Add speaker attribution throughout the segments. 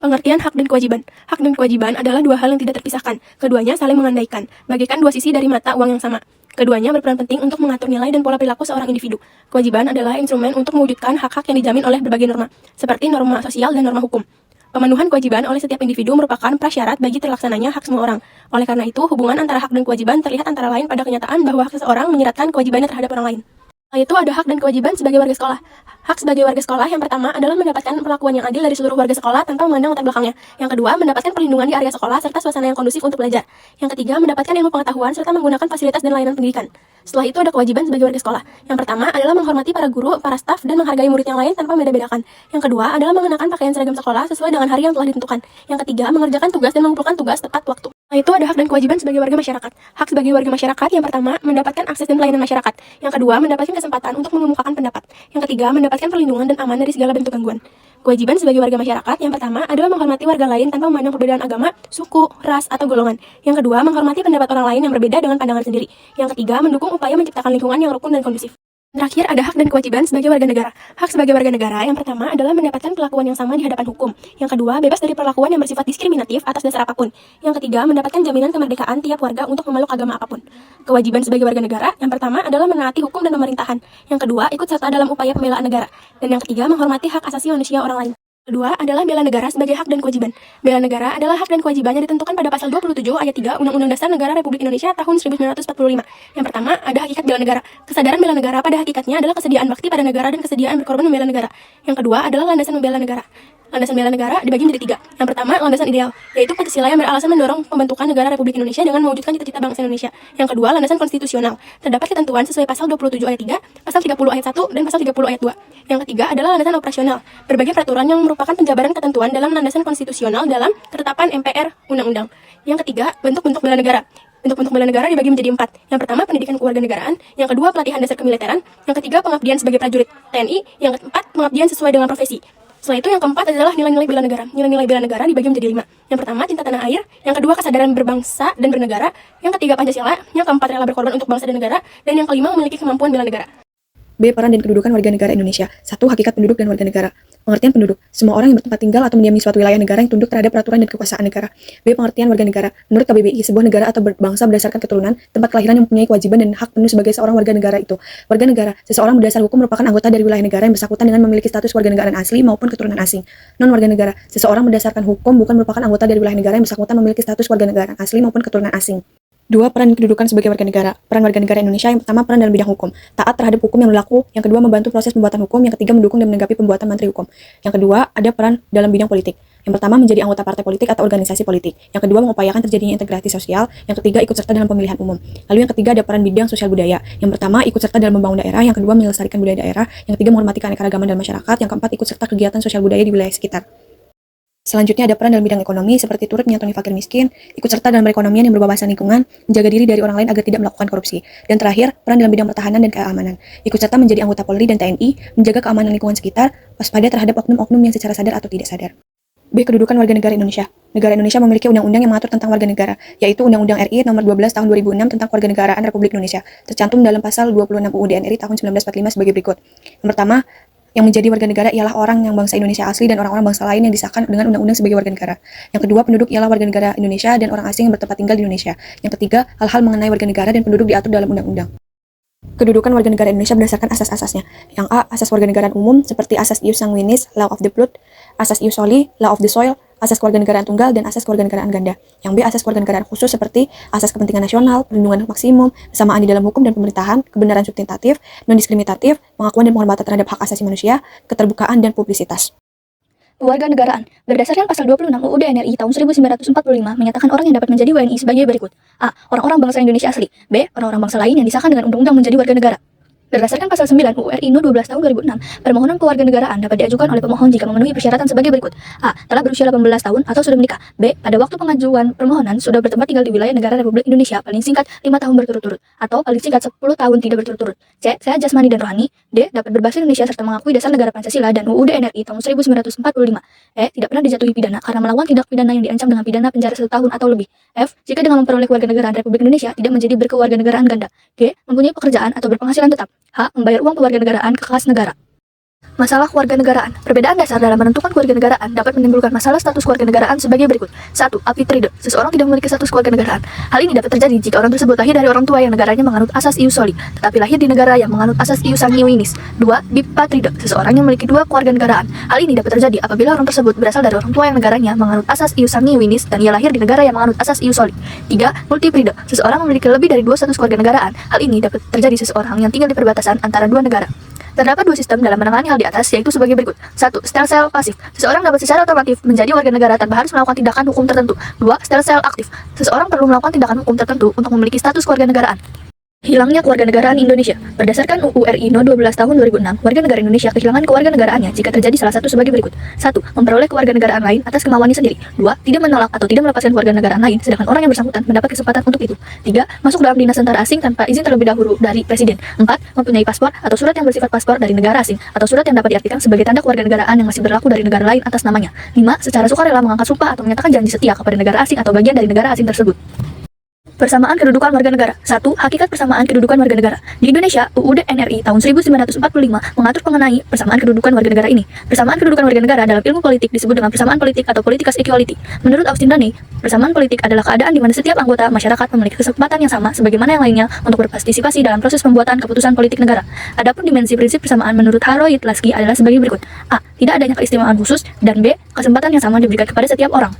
Speaker 1: Pengertian hak dan kewajiban. Hak dan kewajiban adalah dua hal yang tidak terpisahkan. Keduanya saling mengandaikan, bagaikan dua sisi dari mata uang yang sama. Keduanya berperan penting untuk mengatur nilai dan pola perilaku seorang individu. Kewajiban adalah instrumen untuk mewujudkan hak-hak yang dijamin oleh berbagai norma, seperti norma sosial dan norma hukum. Pemenuhan kewajiban oleh setiap individu merupakan prasyarat bagi terlaksananya hak semua orang. Oleh karena itu, hubungan antara hak dan kewajiban terlihat antara lain pada kenyataan bahwa hak seseorang menyeratkan kewajibannya terhadap orang lain. Itu ada hak dan kewajiban sebagai warga sekolah. Hak sebagai warga sekolah yang pertama adalah mendapatkan perlakuan yang adil dari seluruh warga sekolah tanpa memandang latar belakangnya. Yang kedua, mendapatkan perlindungan di area sekolah serta suasana yang kondusif untuk belajar. Yang ketiga, mendapatkan ilmu pengetahuan serta menggunakan fasilitas dan layanan pendidikan. Setelah itu ada kewajiban sebagai warga sekolah. Yang pertama adalah menghormati para guru, para staf, dan menghargai murid yang lain tanpa membeda-bedakan. Yang kedua adalah mengenakan pakaian seragam sekolah sesuai dengan hari yang telah ditentukan. Yang ketiga, mengerjakan tugas dan mengumpulkan tugas tepat waktu. Setelah itu ada hak dan kewajiban sebagai warga masyarakat. Hak sebagai warga masyarakat yang pertama, mendapatkan akses dan pelayanan masyarakat. Yang kedua, mendapatkan kesempatan untuk mengemukakan pendapat. Yang ketiga, mendapatkan perlindungan dan aman dari segala bentuk gangguan. Kewajiban sebagai warga masyarakat yang pertama adalah menghormati warga lain tanpa memandang perbedaan agama, suku, ras, atau golongan. Yang kedua, menghormati pendapat orang lain yang berbeda dengan pandangan sendiri. Yang ketiga, mendukung upaya menciptakan lingkungan yang rukun dan kondusif. Terakhir, ada hak dan kewajiban sebagai warga negara. Hak sebagai warga negara yang pertama adalah mendapatkan perlakuan yang sama di hadapan hukum. Yang kedua, bebas dari perlakuan yang bersifat diskriminatif atas dasar apapun. Yang ketiga, mendapatkan jaminan kemerdekaan tiap warga untuk memeluk agama apapun. Kewajiban sebagai warga negara yang pertama adalah menaati hukum dan pemerintahan. Yang kedua, ikut serta dalam upaya pembelaan negara. Dan yang ketiga, menghormati hak asasi manusia orang lain. Kedua adalah bela negara sebagai hak dan kewajiban. Bela negara adalah hak dan kewajibannya ditentukan pada pasal 27 ayat 3 Undang-Undang Dasar Negara Republik Indonesia tahun 1945. Yang pertama, ada hakikat bela negara. Kesadaran bela negara pada hakikatnya adalah kesediaan bakti pada negara dan kesediaan berkorban membela negara. Yang kedua adalah landasan membela negara. Landasan bela negara dibagi menjadi 3. Yang pertama, landasan ideal, yaitu Pancasila yang beralasan mendorong pembentukan negara Republik Indonesia dengan mewujudkan cita-cita bangsa Indonesia. Yang kedua, landasan konstitusional. Terdapat ketentuan sesuai pasal 27 ayat 3, pasal 30 ayat 1, dan pasal 30 ayat 2. Yang ketiga adalah landasan operasional. Berbagai peraturan yang merupakan penjabaran ketentuan dalam landasan konstitusional dalam ketetapan MPR Undang-Undang. Yang ketiga, bentuk-bentuk bela negara. Bentuk-bentuk bela negara dibagi menjadi 4. Yang pertama, pendidikan kewarganegaraan. Yang kedua, pelatihan dasar kemiliteran. Yang ketiga, pengabdian sebagai prajurit TNI. Yang keempat, pengabdian sesuai dengan profesi. Setelah itu yang keempat adalah nilai-nilai bela negara. Nilai-nilai bela negara dibagi menjadi 5. Yang pertama, cinta tanah air. Yang kedua, kesadaran berbangsa dan bernegara. Yang ketiga, Pancasila. Yang keempat, rela berkorban untuk bangsa dan negara. Dan yang kelima, memiliki kemampuan bela negara.
Speaker 2: B. Peran dan kedudukan warga negara Indonesia. 1. Hakikat penduduk dan warga negara. Pengertian penduduk. Semua orang yang bertempat tinggal atau mendiami suatu wilayah negara yang tunduk terhadap peraturan dan kekuasaan negara. B. Pengertian warga negara. Menurut KBBI, sebuah negara atau bangsa berdasarkan keturunan, tempat kelahiran yang mempunyai kewajiban dan hak penuh sebagai seorang warga negara itu. Warga negara, seseorang berdasar hukum merupakan anggota dari wilayah negara yang bersangkutan dengan memiliki status warga negaraan asli maupun keturunan asing. Non warga negara, seseorang berdasarkan hukum bukan merupakan anggota dari wilayah negara yang bersangkutan memiliki status warga negaraan asli maupun keturunan asing. 2. Peran dan kedudukan sebagai warga negara. Peran warga negara Indonesia yang pertama, peran dalam bidang hukum. Taat terhadap hukum yang berlaku. Yang kedua, membantu proses pembuatan hukum. Yang ketiga, mendukung dan menanggapi pembuatan menteri hukum. Yang kedua, ada peran dalam bidang politik. Yang pertama, menjadi anggota partai politik atau organisasi politik. Yang kedua, mengupayakan terjadinya integrasi sosial. Yang ketiga, ikut serta dalam pemilihan umum. Lalu yang ketiga, ada peran bidang sosial budaya. Yang pertama, ikut serta dalam membangun daerah. Yang kedua, melestarikan budaya daerah. Yang ketiga, menghormati keanekaragaman dan masyarakat. Yang keempat, ikut serta kegiatan sosial budaya di wilayah sekitar. Selanjutnya ada peran dalam bidang ekonomi seperti turut menyantungi fakir miskin, ikut serta dalam perekonomian yang berbahasan lingkungan, menjaga diri dari orang lain agar tidak melakukan korupsi. Dan terakhir, peran dalam bidang pertahanan dan keamanan, ikut serta menjadi anggota Polri dan TNI, menjaga keamanan lingkungan sekitar, waspada terhadap oknum-oknum yang secara sadar atau tidak sadar. B. Kedudukan warga negara Indonesia. Negara Indonesia memiliki undang-undang yang mengatur tentang warga negara, yaitu Undang-Undang RI Nomor 12 Tahun 2006 tentang Kewarganegaraan Republik Indonesia, tercantum dalam pasal 26 UUD NRI tahun 1945 sebagai berikut. Yang pertama, yang menjadi warga negara ialah orang yang bangsa Indonesia asli dan orang-orang bangsa lain yang disahkan dengan undang-undang sebagai warga negara. Yang kedua, penduduk ialah warga negara Indonesia dan orang asing yang bertempat tinggal di Indonesia. Yang ketiga, hal-hal mengenai warga negara dan penduduk diatur dalam undang-undang. Kedudukan warga negara Indonesia berdasarkan asas-asasnya. Yang A, asas warga negaraan umum seperti asas ius sanguinis, law of the blood, asas ius soli, law of the soil, asas kewarganegaraan tunggal, dan asas kewarganegaraan ganda. Yang B, asas kewarganegaraan khusus seperti asas kepentingan nasional, perlindungan maksimum, kesamaan di dalam hukum dan pemerintahan, kebenaran substantif, non-diskriminatif, pengakuan dan penghormatan terhadap hak asasi manusia, keterbukaan dan publisitas.
Speaker 3: Kewarganegaraan. Berdasarkan pasal 26 UUD NRI tahun 1945 menyatakan orang yang dapat menjadi WNI sebagai berikut. A. Orang-orang bangsa Indonesia asli. B. Orang-orang bangsa lain yang disahkan dengan undang-undang menjadi warga negara. Berdasarkan pasal 9 UU RI No 12 tahun 2006, permohonan kewarganegaraan dapat diajukan oleh pemohon jika memenuhi persyaratan sebagai berikut. A. Telah berusia 18 tahun atau sudah menikah. B. Pada waktu pengajuan permohonan sudah bertempat tinggal di wilayah negara Republik Indonesia paling singkat 5 tahun berturut-turut atau paling singkat 10 tahun tidak berturut-turut. C. Sehat jasmani dan rohani. D. Dapat berbahasa Indonesia serta mengakui dasar negara Pancasila dan UUD NRI tahun 1945. E. Tidak pernah dijatuhi pidana karena melawan tindak pidana yang diancam dengan pidana penjara 1 tahun atau lebih. F. Jika dengan memperoleh kewarganegaraan Republik Indonesia tidak menjadi berkewarganegaraan ganda. G. Mempunyai pekerjaan atau berpenghasilan tetap. H. Membayar uang kewarganegaraan ke kas negara. Masalah kewarganegaraan. Perbedaan dasar dalam menentukan kewarganegaraan dapat menimbulkan masalah status kewarganegaraan sebagai berikut. 1. Apatride. Seseorang tidak memiliki status kewarganegaraan. Hal ini dapat terjadi jika orang tersebut lahir dari orang tua yang negaranya menganut asas ius soli, tetapi lahir di negara yang menganut asas ius sanguinis. 2. Bipatride. Seseorang yang memiliki dua kewarganegaraan. Hal ini dapat terjadi apabila orang tersebut berasal dari orang tua yang negaranya menganut asas ius sanguinis dan ia lahir di negara yang menganut asas ius soli. 3. Multipride. Seseorang memiliki lebih dari dua status kewarganegaraan. Hal ini dapat terjadi seseorang yang tinggal di perbatasan antara dua negara. Terdapat dua sistem dalam menangani hal di atas, yaitu sebagai berikut. 1. Stem cell pasif. Seseorang dapat secara otomatis menjadi warga negara tanpa harus melakukan tindakan hukum tertentu. 2. Stem cell aktif. Seseorang perlu melakukan tindakan hukum tertentu untuk memiliki status kewarganegaraan. Hilangnya kewarganegaraan Indonesia. Berdasarkan UU RI No 12 tahun 2006, warga negara Indonesia kehilangan kewarganegaraannya jika terjadi salah satu sebagai berikut. 1. Memperoleh kewarganegaraan lain atas kemauannya sendiri. 2. Tidak menolak atau tidak melepaskan kewarganegaraan lain, sedangkan orang yang bersangkutan mendapat kesempatan untuk itu. 3. Masuk dalam dinas tentara asing tanpa izin terlebih dahulu dari Presiden. 4. Mempunyai paspor atau surat yang bersifat paspor dari negara asing, atau surat yang dapat diartikan sebagai tanda kewarganegaraan yang masih berlaku dari negara lain atas namanya. 5. Secara sukarela mengangkat sumpah atau menyatakan janji setia kepada negara asing atau bagian dari negara asing tersebut. Persamaan kedudukan warga negara. 1. Hakikat persamaan kedudukan warga negara. Di Indonesia, UUD NRI tahun 1945 mengatur mengenai persamaan kedudukan warga negara ini. Persamaan kedudukan warga negara dalam ilmu politik disebut dengan persamaan politik atau political equality. Menurut Austin Daney, persamaan politik adalah keadaan di mana setiap anggota masyarakat memiliki kesempatan yang sama sebagaimana yang lainnya untuk berpartisipasi dalam proses pembuatan keputusan politik negara. Adapun dimensi prinsip persamaan menurut Harold Lasky adalah sebagai berikut. A. Tidak adanya keistimewaan khusus, dan B. Kesempatan yang sama diberikan kepada setiap orang.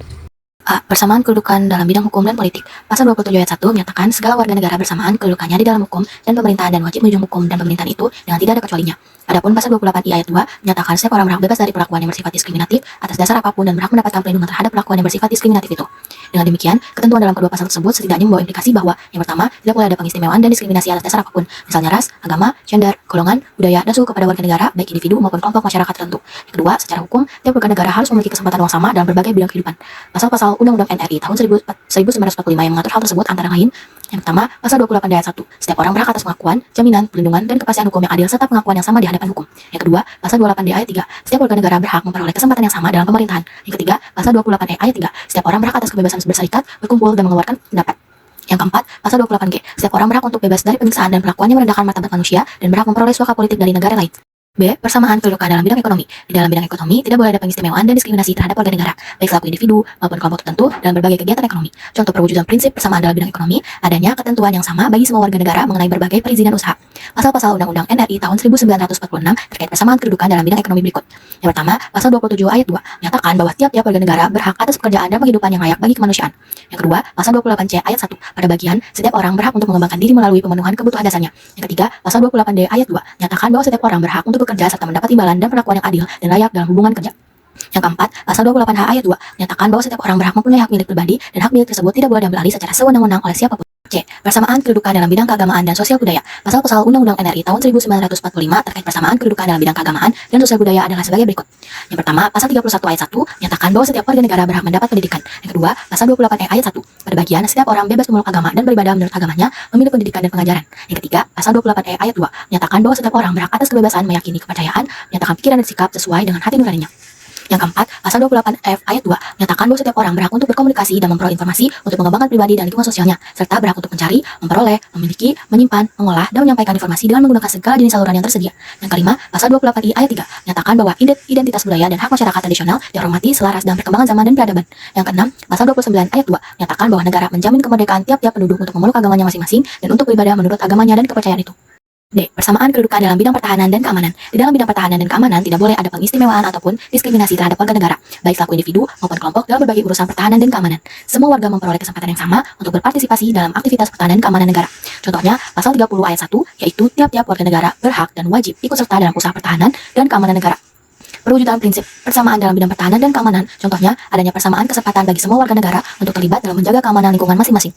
Speaker 4: A. Persamaan kedudukan dalam bidang hukum dan politik. Pasal 27 ayat 1 menyatakan segala warga negara bersamaan kedudukannya di dalam hukum dan pemerintahan dan wajib menjunjung hukum dan pemerintahan itu dengan tidak ada kecualinya. Adapun pasal 28 I ayat 2 menyatakan setiap orang berhak bebas dari perlakuan yang bersifat diskriminatif atas dasar apapun dan berhak mendapatkan perlindungan terhadap perlakuan yang bersifat diskriminatif itu. Dengan demikian, ketentuan dalam kedua pasal tersebut setidaknya membawa implikasi bahwa yang pertama, tidak boleh ada pengistimewaan dan diskriminasi atas dasar apapun, misalnya ras, agama, gender, golongan, budaya, dan suku kepada warga negara, baik individu maupun kelompok masyarakat tertentu. Yang kedua, secara hukum, tiap warga negara harus memiliki kesempatan yang sama dalam berbagai bidang kehidupan. Pasal-pasal Undang-Undang NRI tahun 1945 yang mengatur hal tersebut antara lain: yang pertama, pasal 28 ayat 1. Setiap orang berhak atas pengakuan, jaminan, perlindungan, dan kepastian hukum yang adil serta pengakuan yang sama di hadapan hukum. Yang kedua, pasal 28D ayat 3. Setiap warga negara berhak memperoleh kesempatan yang sama dalam pemerintahan. Yang ketiga, pasal 28E ayat 3. Setiap orang berhak atas kebebasan berserikat, berkumpul, dan mengeluarkan pendapat. Yang keempat, pasal 28G. Setiap orang berhak untuk bebas dari penyiksaan dan perlakuan yang merendahkan martabat manusia dan berhak memperoleh suaka politik dari negara lain. B. Persamaan kedudukan dalam bidang ekonomi. Di dalam bidang ekonomi, tidak boleh ada pengistimewaan dan diskriminasi terhadap warga negara, baik selaku individu maupun kelompok tertentu dalam berbagai kegiatan ekonomi. Contoh perwujudan prinsip persamaan dalam bidang ekonomi, adanya ketentuan yang sama bagi semua warga negara mengenai berbagai perizinan usaha. Pasal-pasal Undang-Undang NRI tahun 1946 terkait persamaan kedudukan dalam bidang ekonomi berikut. Yang pertama, pasal 27 ayat 2 menyatakan bahwa tiap-tiap warga negara berhak atas pekerjaan dan penghidupan yang layak bagi kemanusiaan. Yang kedua, pasal 28C ayat 1 pada bagian setiap orang berhak untuk mengembangkan diri melalui pemenuhan kebutuhan dasarnya. Yang ketiga, pasal 28D ayat 2 menyatakan bahwa setiap orang berhak untuk bekerja serta mendapat imbalan dan perlakuan yang adil dan layak dalam hubungan kerja. Yang keempat, pasal 28H ayat 2 menyatakan bahwa setiap orang berhak mempunyai hak milik pribadi dan hak milik tersebut tidak boleh diambil alih secara sewenang-wenang oleh siapapun. C. Persamaan kedudukan dalam bidang keagamaan dan sosial budaya. Pasal-pasal Undang-Undang NRI tahun 1945 terkait persamaan kedudukan dalam bidang keagamaan dan sosial budaya adalah sebagai berikut. Yang pertama, pasal 31 ayat 1 menyatakan bahwa setiap warga negara berhak mendapat pendidikan. Yang kedua, pasal 28E ayat 1 pada bagian setiap orang bebas memeluk agama dan beribadah menurut agamanya, memilih pendidikan dan pengajaran. Yang ketiga, pasal 28E ayat 2 menyatakan bahwa setiap orang berhak atas kebebasan meyakini kepercayaan, menyatakan pikiran dan sikap sesuai dengan hati nuraninya. Yang keempat, pasal 28F ayat 2 menyatakan bahwa setiap orang berhak untuk berkomunikasi dan memperoleh informasi untuk mengembangkan pribadi dan lingkungan sosialnya, serta berhak untuk mencari, memperoleh, memiliki, menyimpan, mengolah, dan menyampaikan informasi dengan menggunakan segala jenis saluran yang tersedia. Yang kelima, pasal 28I ayat 3 menyatakan bahwa identitas budaya dan hak masyarakat tradisional dihormati selaras dengan perkembangan zaman dan peradaban. Yang keenam, pasal 29 ayat 2 menyatakan bahwa negara menjamin kemerdekaan tiap-tiap penduduk untuk memeluk agamanya masing-masing dan untuk beribadah menurut agamanya dan kepercayaan itu. D. Persamaan kedudukan dalam bidang pertahanan dan keamanan. Di dalam bidang pertahanan dan keamanan tidak boleh ada pengistimewaan ataupun diskriminasi terhadap warga negara, baik selaku individu maupun kelompok dalam berbagai urusan pertahanan dan keamanan. Semua warga memperoleh kesempatan yang sama untuk berpartisipasi dalam aktivitas pertahanan dan keamanan negara. Contohnya, pasal 30 ayat 1, yaitu tiap-tiap warga negara berhak dan wajib ikut serta dalam usaha pertahanan dan keamanan negara. Perwujudan prinsip persamaan dalam bidang pertahanan dan keamanan, contohnya adanya persamaan kesempatan bagi semua warga negara untuk terlibat dalam menjaga keamanan lingkungan masing-masing.